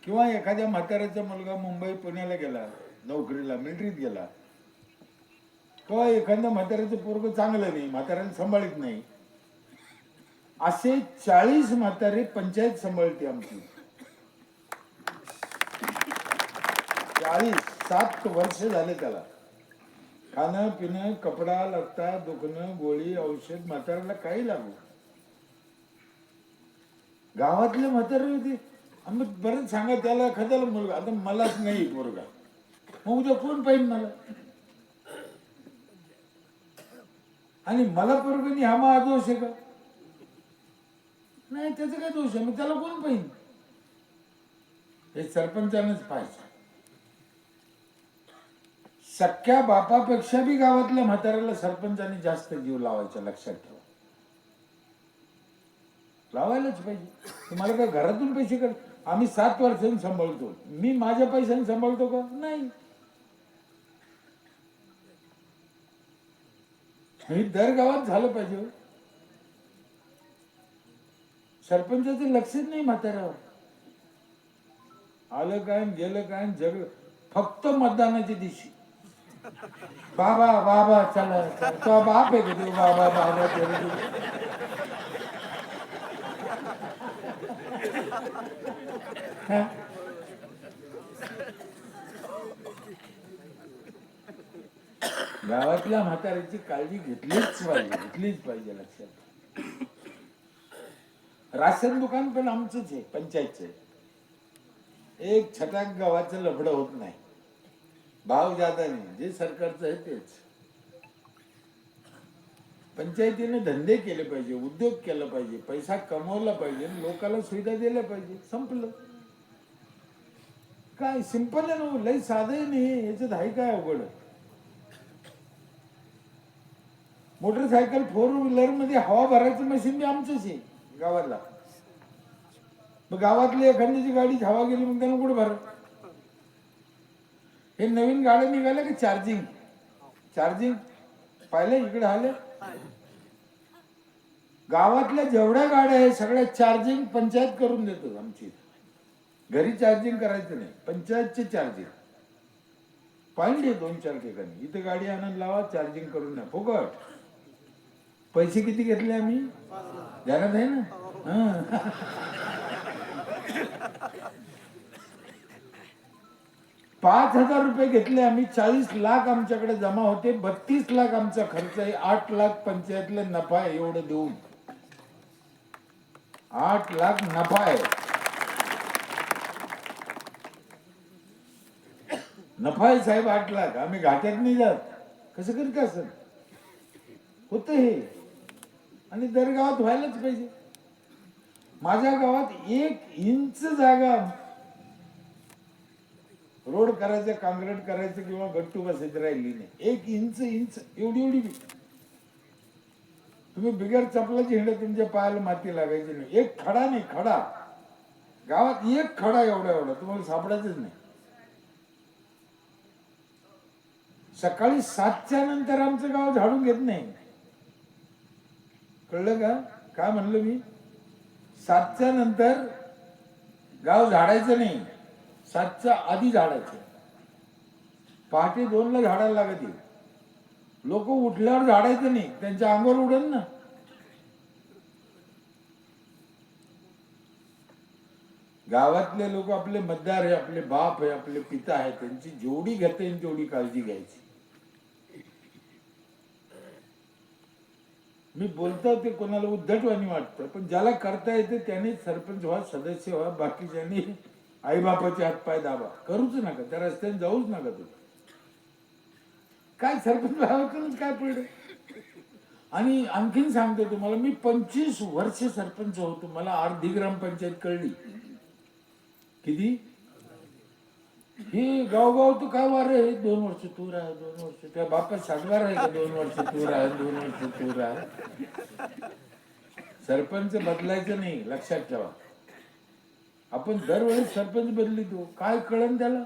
किंवा एखाद्या म्हाताऱ्याचा मुलगा मुंबई पुण्याला गेला नोकरीला, मिलिटरीत गेला, किंवा एखाद्या म्हाताऱ्याचं पोरग चांगलं नाही, म्हाताऱ्याला सांभाळत नाही, असे 40 म्हातारे पंचायत सांभाळते आमची. 7 वर्ष झाले त्याला. खाणं पिणं, कपडा लत्ता, दुखणं, गोळी, औषध म्हाताऱ्याला काही लागू. गावातले म्हातारे होते. आम्ही बरंच सांगा त्याला एखाद्याला मुलगा, आता मलाच नाही पोरगा, मग उद्या कोण पाहिजे मला? आणि मला पोरग नाही हा मग दोष आहे का? नाही, त्याचा काय दोष आहे? मग त्याला कोण पाहिजे? हे सरपंचानंच पाहिजे. सख्या बापापेक्षा बी गावातल्या म्हाताऱ्याला सरपंचाने जास्त जीव लावायचा, लक्षात ठेवा. लावायलाच पाहिजे. तुम्हाला काय घरातून पैसे कर? आम्ही 7 वर्षांनी सांभाळतो. मी माझ्या पैशाने सांभाळतो का? नाही. हे दर गावात झालं पाहिजे. सरपंचाचं लक्षच नाही म्हाताऱ्यावर. आलं काय गेलं काय जग फक्त मतदानाच्या दिवशी बाबा बाबा चला, तो बाप आहे का? बाबा बाबा गावातल्या म्हाताऱ्याची काळजी घेतलीच पाहिजे, लक्षात. राशन दुकान पण आमचंच आहे, पंचायतचं आहे. एक छटाक गावाचं लफडं होत नाही, भाव जादा नाही. जे सरकारचं आहे तेच. पंचायतीने धंदे केले पाहिजे, उद्योग केला पाहिजे, पैसा कमवला पाहिजे, लोकांना सुविधा दिल्या पाहिजे. संपलं. काय सिंपल आहे ना, लई साधं नाही. याच्यात आहे काय अवघड? मोटरसायकल 4 व्हीलर मध्ये हवा भरायचं मशीन बी आमचंच आहे गावाला. मग गावातली एखाद्याची गाडी हवा गेली मग त्यानं कुठे भर? हे नवीन गाड्या निघाल्या की चार्जिंग पाहिलं इकडे आले. गावातल्या जेवढ्या गाड्या आहे सगळ्या चार्जिंग पंचायत करून देतो आमची. घरी चार्जिंग करायचं नाही, पंचायतचे चार्जिंग पॉइंट आहे 2-4 ठिकाणी. इथे गाडी आणून लावा, चार्जिंग करून द्या, फुकट. पैसे किती घेतले आम्ही ध्यानात आहे ना? 5,000 रुपये घेतले आम्ही. 40 लाख आमच्याकडे जमा होते. 32 लाख आमचा खर्च आहे. 8 लाख पंचायतला नफा आहे. एवढं देऊन 8 लाख नफा आहे. नफा आहे साहेब 8 लाख. आम्ही घाट्यात नाही जात. कसं करत असं होत हे? आणि दर गावात व्हायलाच पाहिजे. माझ्या गावात 1 इंच जागा रोड करायचं, काँक्रीट करायचं किंवा गट्टू बसायचं राहिली नाही. 1 इंच एवढी तुम्ही बिगर चपलाची हिंड तुमच्या पायाला माती लागायची नाही. 1 खडा नाही, खडा गावात 1 खडा एवढा तुम्हाला सापडायचंच नाही. सकाळी 7च्या नंतर आमचं गाव झाडून घेत नाही. कळलं का? काय म्हणलं मी? 7च्या नंतर गाव झाडायचं नाही, 7च्या आधी झाडायचं. पहाटे 2ला झाडायला लागत. लोक उठल्यावर झाडायचं नाही, त्यांच्या अंगावर उडेल ना. गावातले लोक आपले मतदार आहे, आपले बाप आहे, आपले पिता आहे, त्यांची जेवढी घेता येईल तेवढी काळजी घ्यायची. मी बोलतो ते कोणाला उद्धटवाणी वाटतं, पण ज्याला करता येते त्याने सरपंच व्हा, सदस्य व्हा. बाकीच्यांनी आई बापाचे हातपाय दाबा. करूच नका, त्या रस्त्याने जाऊच नका. तुम्ही काय सरपंच व्हावं काय पडलं? आणि आणखीन सांगतो तुम्हाला, मी 25 वर्ष सरपंच होतो. मला अर्धी ग्रामपंचायत कळली. किती? हे गाव तू काय वार आहे? 2 वर्ष तू राह, 2 वर्ष त्या बापा सातवार आहे का? 2 वर्ष तू राह, 2 वर्ष तू राह. सरपंच बदलायचं नाही, लक्षात ठेवा. आपण दरवेळेस सरपंच बदलितो, काय कळन त्याला?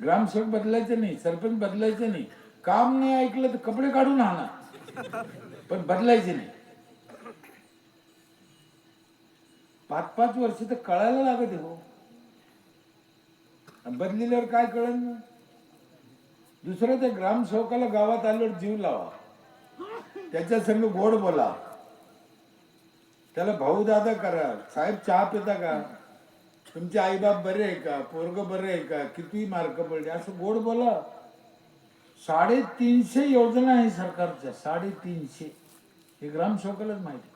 ग्रामसेवक बदलायचं नाही, सरपंच बदलायचं नाही. काम नाही ऐकलं तर कपडे काढून आणा, पण बदलायचे नाही. 5-5 वर्ष तर कळायला लागत आहे हो. बदलिल्यावर काय कळलं ना. दुसरं त्या ग्रामसेवकाला गावात आल्यावर जीव लावा, त्याच्या संग गोड बोला, त्याला भाऊ दादा करा. साहेब चहा पिता का, तुमचे आईबाप बरे आहे का, पोरग बरे आहे का, किती मार्क पडले, असं गोड बोला. 350 योजना आहे सरकारच्या, 350. हे ग्रामसेवकालाच माहिती.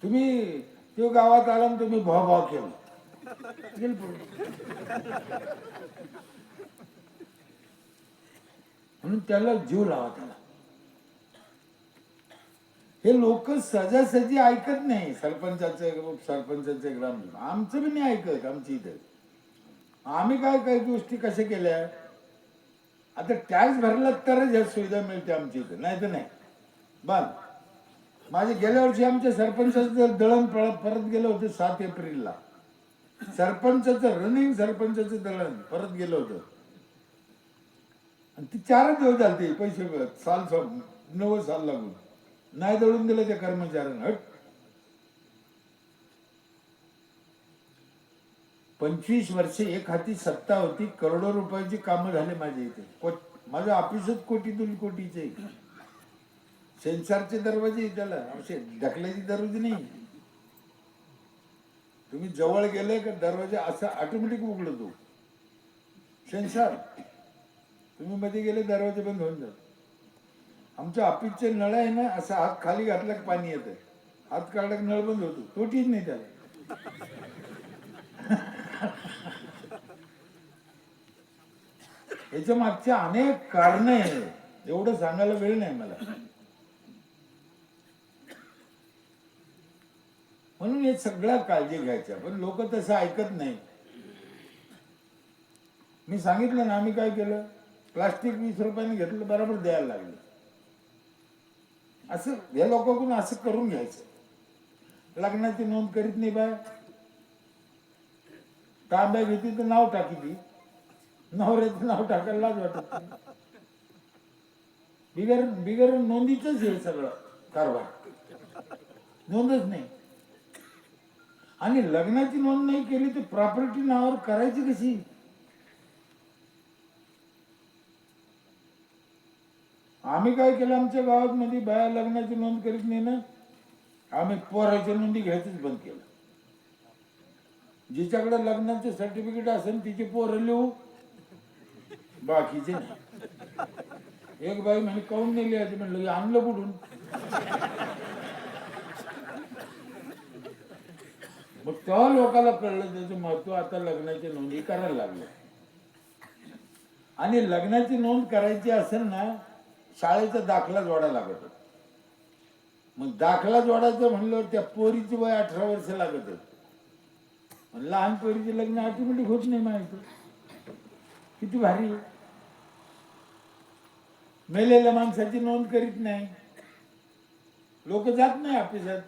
तुम्ही तो गावात आला आणि तुम्ही भाव केला, म्हणून त्याला जीव लावा. त्याला हे लोक सहजासहजी ऐकत नाही. सरपंचाचे ग्राम आमचं बी नाही ऐकत. आमची इथे आम्ही काय काही गोष्टी कशा केल्या, आता टॅक्स भरला तरच ह्या सुविधा मिळते आमच्या इथे, नाही तर नाही. बंद. माझे गेल्या वर्षी आमच्या सरपंचाचं दळण परत गेलं होतं 7 एप्रिलला. सरपंचाचं रनिंग सरपंचाचं दळण परत गेलं होतं आणि ती 4 दिवस झाले पैसे 9 साल लागून नाही दळून दिलं त्या कर्मचाऱ्यांना. हट. 25 वर्षे एक हाती सत्ता होती, करोडो रुपयाची कामं झाले माझ्या इथे. माझं ऑफिसच कोटीचे. सेन्सरचे दरवाजे त्याला असे ढकलायची दरवाजे नाही. तुम्ही जवळ गेले का दरवाजा असा ऑटोमॅटिक उघडतो सेन्सर. तुम्ही मध्ये गेले दरवाजे बंद होऊन जात. आमच्या ऑफिसचे नळ आहे ना, असा हात खाली घातला की पाणी येतं, हात काढला की नळ बंद होतो. तोटीच नाही त्याला. याच्या मागच्या अनेक कारण आहे, एवढं सांगायला वेळ नाही मला. म्हणून हे सगळ्या काळजी घ्यायच्या, पण लोक तसं ऐकत नाही. मी सांगितलं ना, आम्ही काय केलं, प्लास्टिक 20 रुपयाने घेतलं, बरोबर द्यायला लागलं. असं या लोकांकडून असं करून घ्यायचं. लग्नाची नोंद करीत नाही बाय, तांब्या घेतली तर नाव टाकी ती, नवऱ्याचं नाव टाकायला लाज वाटत. बिगर नोंदीच हे सगळं कारभार, नोंदच नाही. आणि लग्नाची नोंद नाही केली तर प्रॉपर्टी नावावर करायची कशी. आम्ही काय केलं, आमच्या गावात मध्ये बाया लग्नाची नोंद करीत नाही ना, आम्ही पोराच्या नोंदी घ्यायचंच बंद केलं. जिच्याकडे लग्नाचे सर्टिफिकेट असेल तिचे पोरं लिहू, बाकीचे नाही. एक बाई म्हणे काऊन नाही लिहायचे, म्हणलं आणलं कुठून. मग तेव्हा लोकांना कळलं त्याचं महत्व. आता लग्नाची नोंदी करायला लागले. आणि लग्नाची नोंद करायची असेल ना, शाळेचा दाखला जोडायला लागत. मग दाखला जोडायचं म्हणल्यावर त्या पोरीची वय 18 वर्ष लागत. लहान पोरीचे लग्न ऑटोमॅटिक होत नाही. माहिती किती भारी. मेलेल्या माणसाची नोंद करीत नाही, लोक जात नाही ऑफिसात.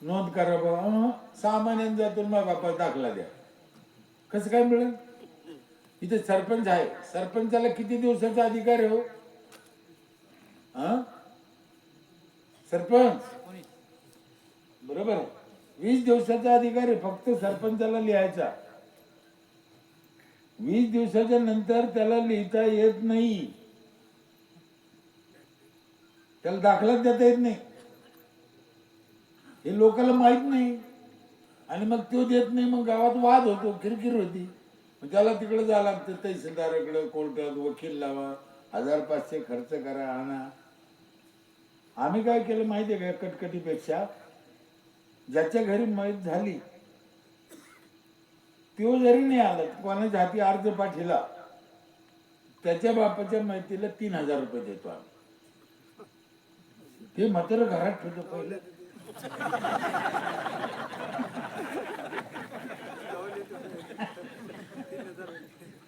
नोंद करा बाबा, 6 महिन्यांनी जातो, मग बापा दाखला द्या. कसं काय मिळेल. इथे सरपंच आहे, सरपंचाला किती दिवसाचा अधिकार आहे हो. सरपंच बरोबर आहे, 20 दिवसाचा अधिकार आहे फक्त सरपंचाला लिहायचा. 20 दिवसाच्या नंतर त्याला लिहिता येत नाही, त्याला दाखलाच देता येत नाही. हे लोकांना माहित नाही. आणि मग तो देत नाही, मग गावात वाद होतो, किरकिर होती. मग त्याला तिकडे जावं लागतं, तहसीलदाराकडे, कोर्टात वकील लावा, 1000-500 खर्च करा, आणा. आम्ही काय केलं माहिती आहे का, कटकटीपेक्षा ज्याच्या घरी मैत झाली तो जरी नाही आला, कोणाच्या हाती अर्ज पाठीला, त्याच्या बापाच्या मैतीला 3000 रुपये देतो आम्ही. ते मात्र घरात ठेवतो पहिले.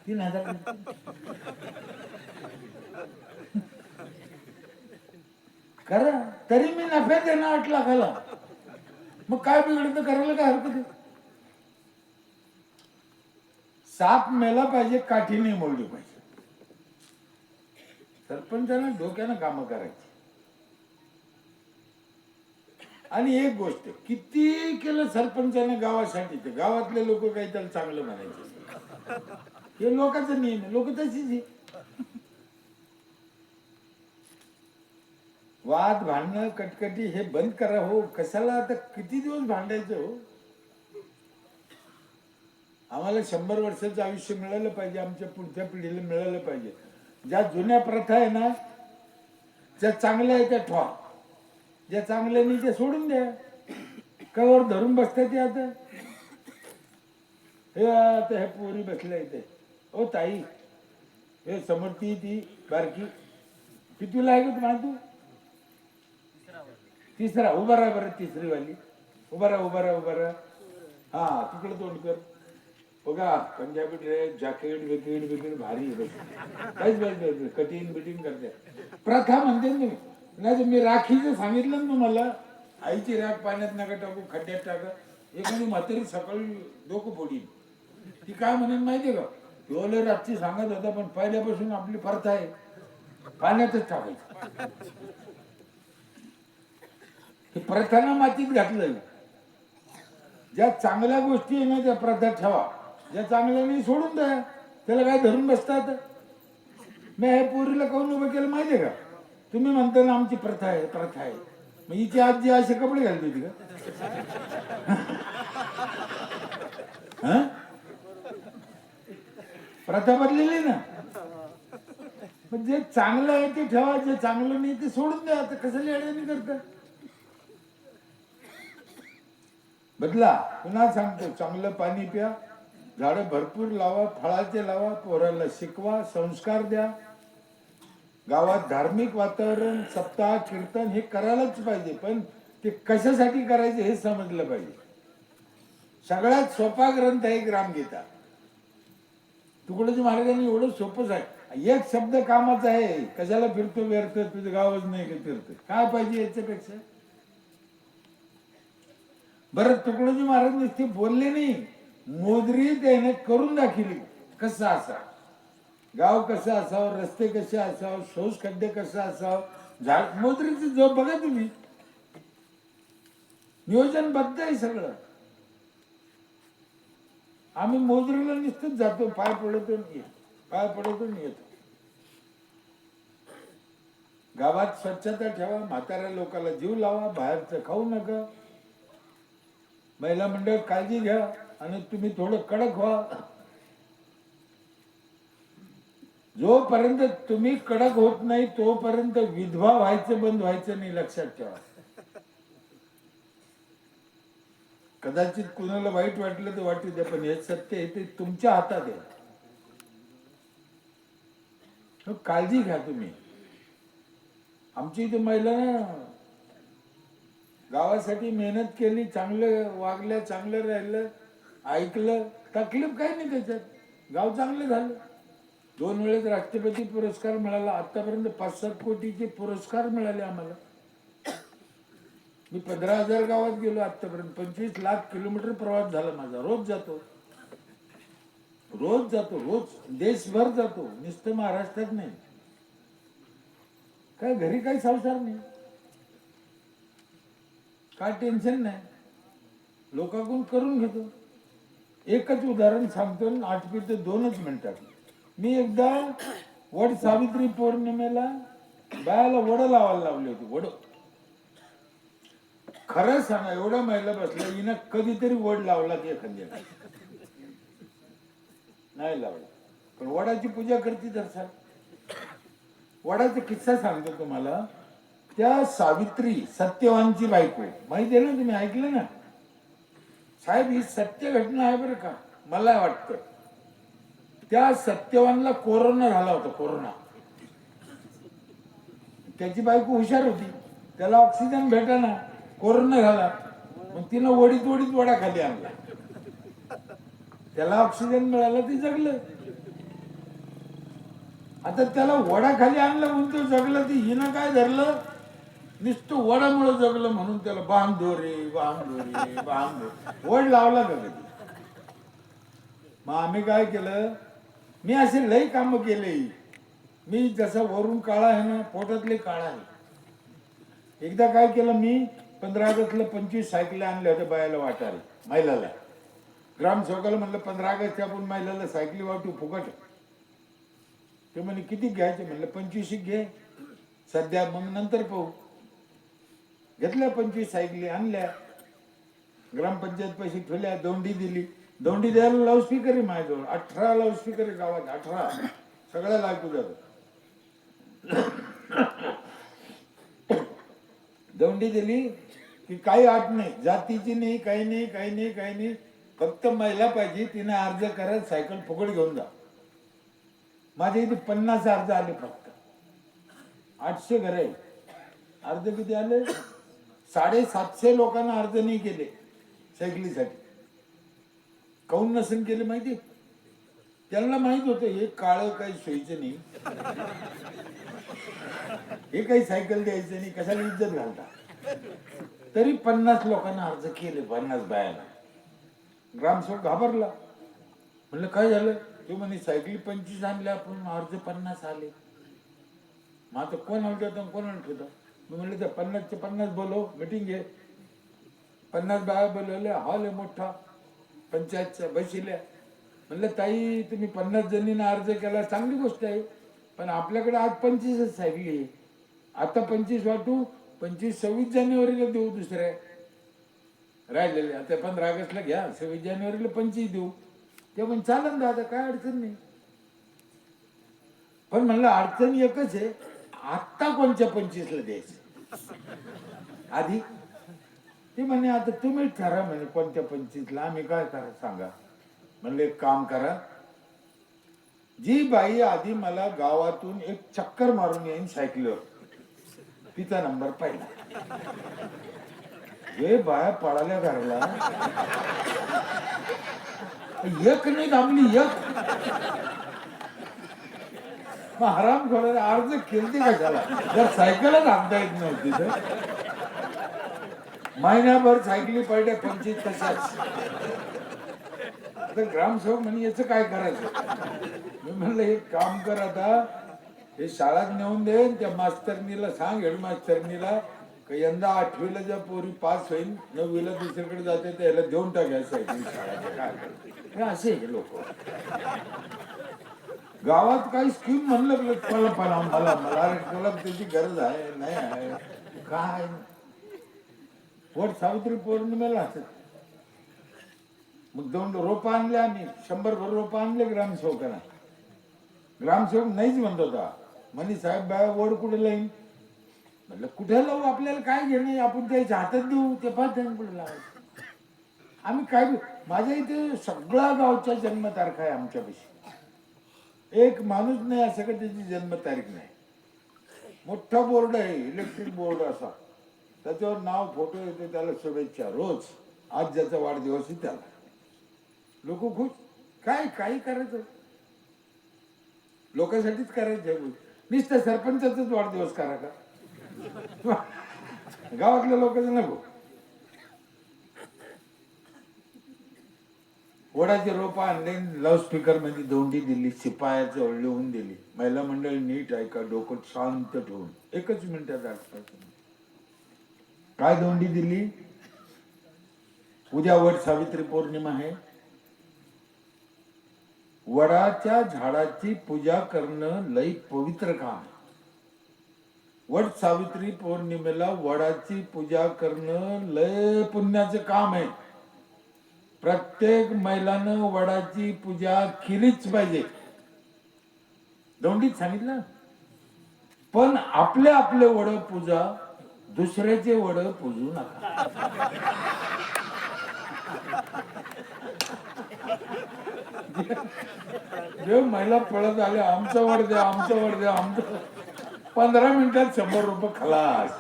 तीन हजार करा, तरी मी नफ्यात देणार 8 लाखाला. मग काय बिघडतं, करायला काय हरकत आहे. साप मेला पाहिजे, काठी नाही मोडली पाहिजे. सरपंचाने डोक्यानं कामं करायची. आणि एक गोष्ट, किती केलं सरपंचाने गावासाठी, तर गावातले लोक काही त्याला चांगलं म्हणायचे. हे लोकांचा नियम आहे, लोक तशीच आहे. वाद भांडणं कटकटी हे बंद करा हो. कशाला आता किती दिवस भांडायचं हो. आम्हाला 100 वर्षाचं आयुष्य मिळालं पाहिजे, आमच्या पुढच्या पिढीला मिळालं पाहिजे. ज्या जुन्या प्रथा आहे ना, ज्या चांगल्या आहे त्या ठेवा, ज्या चांगल्या नाही त्या सोडून द्या. कवर धरून बसतात ते. आता हे पोरी बसल्या इथे. ओ ताई, हे समोर ती बारकी कितीला आहे का तुम्हाला? तू तिसरा. उभा राहा बरं, तिसरी वाली उभा राहा. हा, तिकडे तोंड कर. बघा, पंजाबी ड्रेस, जॅकेट बिकेट भारी बस कटिंग बिटिंग करते. प्रथा म्हणते तुम्ही. नाही, मी राखीचं सांगितलं ना तुम्हाला, आईची राख पाण्यात नका टाकू, खड्ड्यात टाका. एखादी म्हातारी सकाळी डोकं फोडीन. ती काय म्हणेन माहितीये का? एवढं रातची सांगत होता, पण पहिल्यापासून आपली प्रथा आहे पाण्यातच टाकायचं. हे प्रथानं मातीत घातलं. ज्या चांगल्या गोष्टी आहे ना त्या प्रथा ठेवा, ज्या चांगल्या नाही सोडून द्या. त्याला काय धरून बसतात? मी हे पोरीला काऊन उभं केलं माहितीये का? तुम्ही म्हणता ना आमची प्रथा आहे. मग हिची आजी असे कपडे घालते होती का? हा, प्रथा बदलेली ना. पण जे चांगलं आहे ते ठेवा, जे चांगलं नाही ते सोडून द्या. आता कशाला अडचणी करता? बदला. पुन्हा सांगतो, चांगलं पाणी प्या, झाडं भरपूर लावा, फळाचे लावा, पोराला शिकवा, संस्कार द्या. गावात धार्मिक वातावरण, सप्ताह, कीर्तन हे करायलाच पाहिजे. पण ते कशासाठी करायचे हे समजलं पाहिजे. सगळ्यात सोपा ग्रंथ आहे ग्रामगीता. तुकडोजी महाराजांनी एवढं सोपंच आहे. एक शब्द कामाचा आहे. कशाला फिरतो व्यर्थ, तुझं गावच नाही का फिरतो? काय पाहिजे याच्यापेक्षा? बरं, तुकडोजी महाराज नुसते बोलले नाही, मोजरी त्याने करून दाखवली. कसं असा गाव, कसं असावं, रस्ते कसे असावं, शौच खड्डे कसं असावं, झाड मोजरीचं जो बघा तुम्ही, नियोजनबद्ध आहे सगळं. आम्ही मोजरीला नुसतंच जातो, पाय पडतो येतो. गावात स्वच्छता ठेवा, म्हाताऱ्या लोकांना जीव लावा, बाहेरचं खाऊ नका. महिला मंडळ काळजी घ्या, आणि तुम्ही थोडं कडक व्हा. जोपर्यंत तुम्ही कडक होत नाही तोपर्यंत विधवा व्हायचं बंद व्हायचं नाही, लक्षात ठेवा. कदाचित कुणाला वाईट वाटलं तर वाटू द्या, पण हे सत्य आहे, ते तुमच्या हातात आहे. काळजी घ्या तुम्ही. आमची इथे महिला गावासाठी मेहनत केली, चांगलं वागल्या, चांगलं राहिलं, ऐकलं, तकलीफ काही नाही त्याच्यात. गाव चांगलं झालं. 2 वेळेस राष्ट्रपती पुरस्कार मिळाला. आतापर्यंत 5-7 कोटीचे पुरस्कार मिळाले आम्हाला. मी 15,000 गावात गेलो आतापर्यंत. 25 लाख किलोमीटर प्रवास झाला माझा. रोज जातो. देशभर जातो, नुसतं महाराष्ट्रात नाही. काय घरी काही संसार नाही, काय टेन्शन नाही, लोकांकडून करून घेतो. एकच उदाहरण सांगतो, 8 ते 2 मिनिटात. मी एकदा वड सावित्री पौर्णिमेला बायाला वड लावायला लावली होती. वड, खरं सांगा, एवढ्या महिला बसल्या, हिनं कधीतरी वड लावला की एखाद्या नाही लावला. पण वडाची पूजा करते तर वडाचा किस्सा सांगतो तुम्हाला. त्या सावित्री, सत्यवानची बायको, माहिती आहे ना, तुम्ही ऐकलं ना साहेब? ही सत्य घटना आहे बरं का. मला वाटतं त्या सत्यवानला कोरोना झाला होता. कोरोना. त्याची बायको हुशार होती, त्याला ऑक्सिजन भेटाना, कोरोना झाला. मग तिनं वडीत वडा खाली आणला, त्याला ऑक्सिजन मिळाला, ते जगलं. आता त्याला वडा खाली आणलं म्हणून तो जगलं. ती हिनं काय धरलं, नुसतं वडामुळे जगलं म्हणून त्याला बांधो रे. वड लावला का कधी? मग आम्ही काय केलं, मी असे लई काम केले. मी जसा वरून काळा आहे ना, पोटातले काळा आहे. एकदा काय केलं, मी 15 ऑगस्टला 25 सायकली आणल्या होत्या बायाला वाटायला, महिलाला. ग्रामसेवकाला म्हणलं 15 ऑगस्टच्या आपण महिलाला सायकली वाटू फुकट. ते म्हणे किती घ्यायचे? म्हणलं 25 घे सध्या, मग नंतर पाहू. घेतल्या 25 सायकली आणल्या. ग्रामपंचायत पैसे ठेवल्या, दोंडी दिली. दोंडी द्यायला लाऊडस्पीकर आहे माझ्याजवळ, 18 लाऊडस्पीकर आहे गावात, 18 सगळ्याला ऐकू जातं. दोंडी दिली की काही अट नाही, जातीची नाही, काही नाही, काही नाही, काही नाही, फक्त महिला पाहिजे, तिने अर्ज करत सायकल फुकट घेऊन जा. माझ्या इथे 50 अर्ज आले, फक्त 800 घर आहे. अर्ज किती आले? 750 लोकांना अर्ज नाही केले सायकलीसाठी. काऊन नसेल केले माहिती? त्यांना माहित होतं हे काळं काही सोयीचं नाही, हे काही सायकल द्यायचं नाही, कशाला इज्जत घालता. तरी 50 लोकांना अर्ज केले, 50 बायाला. ग्रामसेवक घाबरला. म्हणलं काय झालं? तो म्हणे सायकली 25 आणल्या आपण, अर्ज 50 आले. मग आता कोण आणलं कोणाला ठेवतं? मी म्हणलं त्या 50चे 50 बोलव, मिटिंग घे. 50 बाया बोलवल्या, हॉल आहे मोठा पंचायतच्या, बसल्या. म्हणलं ताई तुम्ही 50 जणींना अर्ज केला, चांगली गोष्ट आहे, पण आपल्याकडे आज 25च सायकली आहे. आता 25 वाटू, 25 26 जानेवारीला देऊ दुसऱ्या राहिलेले. आता 15 ऑगस्टला घ्या, 26 जानेवारीला 25 देऊ. ते पण चालन दादा, काय अडचण नाही. पण म्हणलं अडचण एकच आहे, आत्ता कोणत्या 25ला द्यायचं आधी? ते म्हणे आता तुम्ही ठरा म्हणे कोणत्या 25ला, आम्ही काय करा सांगा. म्हणले एक काम करा, जी बाई आधी मला गावातून एक चक्कर मारून येईन सायकलीवर, तिचा नंबर पहिला. हे बाया पळाल्या घरला, एक नाही थांबली, एक. मग हराम खोराला अर्ज केलते कशाला, जर सायकलच आणता येत नव्हती तर. महिन्याभर सायकली पडल्या 25 तशाच. तर ग्रामसेवक म्हणे याचं काय करायचं? मी म्हणलं एक काम कर, आता हे शाळेत नेऊन दे, त्या मास्तरनीला सांग, हेडमास्तरनीला, यंदा 8वीला ज्या पोरी पास होईल, 9वीला दुसरीकडे जाते त्याला देऊन टाकायचं सायकली शाळेत. काय असे हे लोक गावात काही स्कीम म्हणलं मला मला त्याची गरज आहे नाही आहे काय. वट सावित्री पौर्णिमेला मग 2 रोपं आणले आम्ही, 100 रोपं आणले ग्रामसेवकांना. ग्रामसेवक नाहीच म्हणत होता, म्हणे साहेब बाया वड कुठे लाईन? म्हणलं कुठे लावू, आपल्याला काय घेणे, आपण त्याच्या हातात देऊ, ते पाच जण कुठे लावायचं. आम्ही काय, माझ्या इथे सगळ्या गावच्या जन्मतारखा आहे आमच्यापाशी. एक माणूस नाही असं का त्याची जन्मतारीख नाही. मोठा बोर्ड आहे, इलेक्ट्रिक बोर्ड असा, त्याच्यावर नाव फोटो येते, त्याला शुभेच्छा रोज. आज ज्याचा वाढदिवस आहे त्याला लोक खुश. काय काही करायचं, लोकांसाठीच करायचं. नुसतं सरपंचाचाच वाढदिवस करा का? गावातल्या लोकांचं नको. वडाचे रोपं आणले, लाऊडस्पीकर मध्ये दोंडी दिली, शिपायाचं लिहून दिली. महिला मंडळ नीट ऐका, डोकं शांत ठेवून, 1 मिनिटात आठवण. काय दोंडी दिली? उद्या वट सावित्री पौर्णिमा आहे, वडाच्या झाडाची पूजा करणं लई पवित्र काम. वट सावित्री पौर्णिमेला वडाची पूजा करणं लय पुण्याचं काम आहे. प्रत्येक महिलानं वडाची पूजा केलीच पाहिजे, दोंडीत सांगितलं. पण आपले आपले वड पूजा, दुसऱ्याचे वड पूजू नका. जे महिला पळत आले, आमचा वर द्या, आमचा वर द्या, आमचं. 15 मिनिटात 100 रुपये खलास.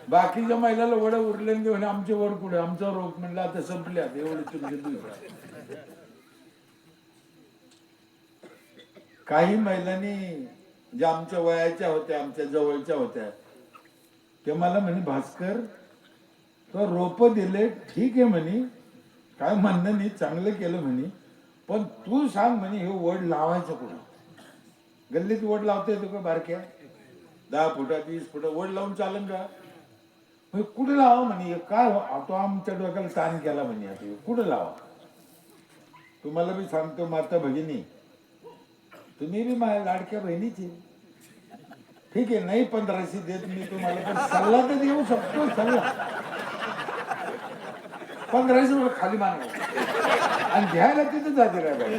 बाकीच्या महिलाला वड उरले घेऊन आमचे वड कुठे, आमचा रोग म्हणलं आता संपल्या, एवढे तुमचे दूर. काही महिलांनी ज्या आमच्या वयाच्या होत्या, आमच्या जवळच्या होत्या, ते मला म्हणे भास्कर तो रोप दिले ठीक आहे म्हणे, काय म्हणणं नाही, चांगलं केलं म्हणे, पण तू सांग म्हणे हे वड लावायचं कुठं? गल्लीत वड लावता येतो का? बारक्या 10 फुटा 20 फुटा वड लावून चालन का? म्हणजे कुठे लावा म्हणे, काय तो आमच्या डोक्याला ताण केला म्हणे, आता कुठे लावा. तुम्हाला मी सांगतो माता भगिनी, तुम्ही बी माझ्या लाडक्या बहिणीची. ठीक आहे, नाही 1500 देत मी तुम्हाला, पण सल्ला तर देऊ शकतो. सल्ला 1500 खाली मागायचं आणि घ्यायला तिथे जाते काय.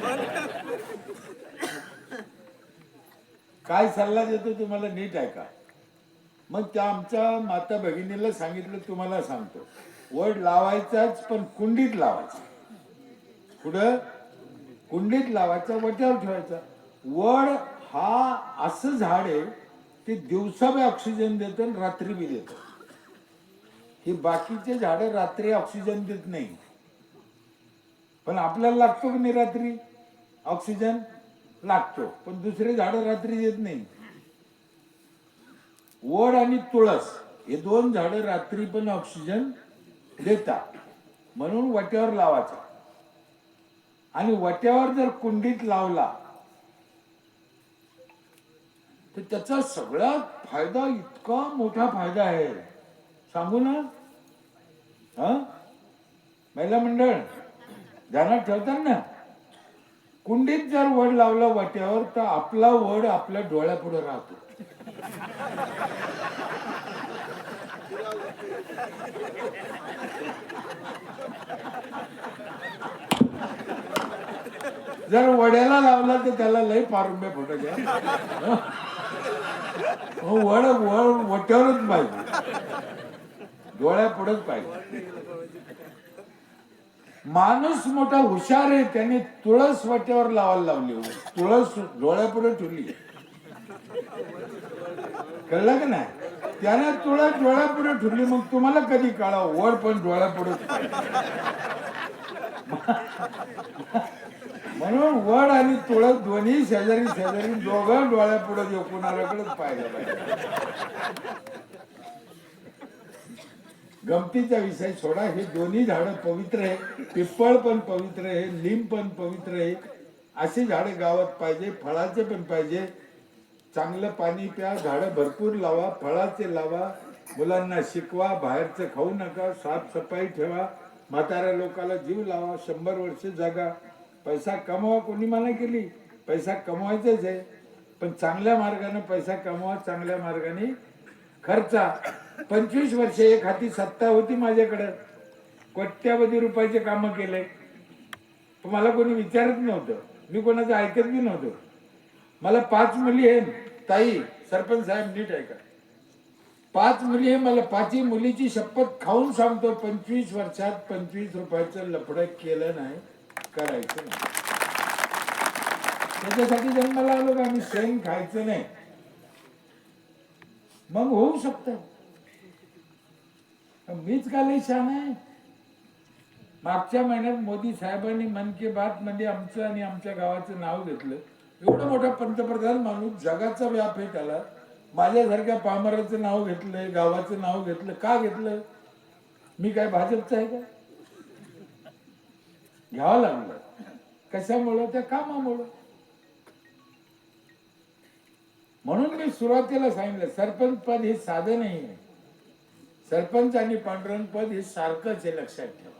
काय सल्ला देतो तुम्हाला नीट ऐका. मग त्या आमच्या माता भगिनीला सांगितलं, तुम्हाला सांगतो, वड लावायचाच पण कुंडीत लावायचा. पुढं कुंडीत लावायचा, वट्यावर ठेवायचा. वड हा असं झाड आहे ते दिवसा बी ऑक्सिजन देतं आणि रात्री बी देतं. हे बाकीचे झाड रात्री ऑक्सिजन देत नाही, पण आपल्याला लागतो की नाही रात्री ऑक्सिजन लागतो, पण दुसरे झाड रात्री देत नाही. वड आणि तुळस हे दोन झाड रात्री पण ऑक्सिजन देतात, म्हणून वट्यावर लावायचा. आणि वट्यावर जर कुंडीत लावला तर त्याचा सगळ्यात फायदा, इतका मोठा फायदा आहे, सांगू ना. महिला मंडळ ध्यानात ठेवतात ना. कुंडीत जर वड लावला वाट्यावर, तर आपला वड आपल्या डोळ्यापुढे राहतो. जर वड्याला लावला तर त्याला लय पारुंब्या फोटो घ्या. वड वड वट्यावरच पाहिजे, डोळ्यापुढेच पाहिजे. माणूस मोठा हुशार आहे, त्याने तुळस वाट्यावर लावायला लावली, तुळस डोळ्यापुढे ठेवली. कळलं का नाही? त्याने तुळस डोळ्यापुढे ठेवली. मग तुम्हाला कधी कळा, वड पण डोळ्यापुढेच पाहिजे. म्हणून वड आणि तुळस दोन्ही शेजारी शेजारी, दोघं डोळ्यापुढे कुणालाकडेच पाहिलं पाहिजे. गमतीचा विषय सोडा, हे दोन्ही झाड पवित्र आहे. पिप्पळ पण पवित्र आहे, लिंब पण पवित्र आहे. अशी झाडं गावात पाहिजे. फळाचे पण पाहिजे. चांगलं पाणी प्या, झाडं भरपूर लावा, फळाचे लावा, मुलांना शिकवा, बाहेरचं खाऊ नका, साफसफाई ठेवा, म्हाताऱ्या लोकांना जीव लावा, 100 वर्ष जगा. पैसा कमवा, कोणी मना केली, पैसा कमवायचाच आहे, पण चांगल्या मार्गाने पैसा कमवा, चांगल्या मार्गाने खर्चा. 25 वर्ष एक हाती सत्ता होती माझ्याकडे, कोट्यावधी रुपयाचे काम केले, मला कोणी विचारत नव्हतं, मी कोणाचं ऐकत बी नव्हतं. मला 5 मुली आहेत ताई, सरपंच साहेब नीट ऐका, 5 मुली आहे मला. 5ही मुलीची शपथ खाऊन सांगतो, 25 वर्षात 25 रुपयाचं लफडं केलं नाही, करायचं नाही. त्याच्यासाठी जन्माला आलो का आम्ही, शेण खायचं नाही, मग होऊ शकतं. मीच का लई छान आहे. मागच्या महिन्यात मोदी साहेबांनी मन की बात मध्ये आमचं आणि आमच्या गावाचं नाव घेतलं. एवढा मोठा पंतप्रधान माणूस, जगाचा व्याप आहे त्याला, माझ्यासारख्या पामराचं नाव घेतलंय, गावाचं नाव घेतलं. का घेतलं? मी काय भाजपचं आहे का? घ्यावं लागलं. कशामुळं? त्या कामामुळं. म्हणून मी सुरुवातीला सांगितलं, सरपंच पद हे साधं नाही आहे. सरपंच आणि पांडुरंग पद हे सारखंच आहे, लक्षात ठेवा.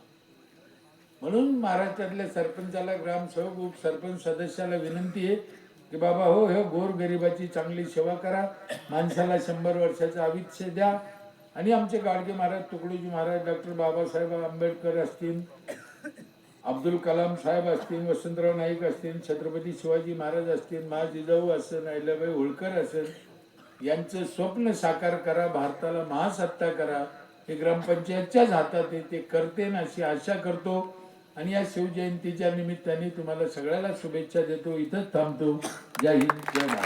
म्हणून महाराष्ट्रातल्या सरपंचाला, ग्रामसेवक, उपसरपंच सदस्याला विनंती आहे की बाबा हो, हे गोरगरिबाची चांगली सेवा करा, माणसाला 100 वर्षाचं आयुष्य द्या. आणि आमचे गाडगे महाराज, तुकडोजी महाराज, डॉक्टर बाबासाहेब आंबेडकर असतील, अब्दुल कलाम साहेब असतील, वसंतराव नाईक असतील, छत्रपती शिवाजी महाराज असतील, मा जिजाऊ असेल, अहिल्याबाई होळकर असेल, यांचं स्वप्न साकार करा, भारताला महासत्ता करा. हे ग्रामपंचायतच्याच हातात आहे, ते करते ना अशी आशा करतो. आणि या शिवजयंतीच्या निमित्ताने तुम्हाला सगळ्याला शुभेच्छा देतो. इथंच थांबतो. जय हिंद, जय महाराष्ट्र.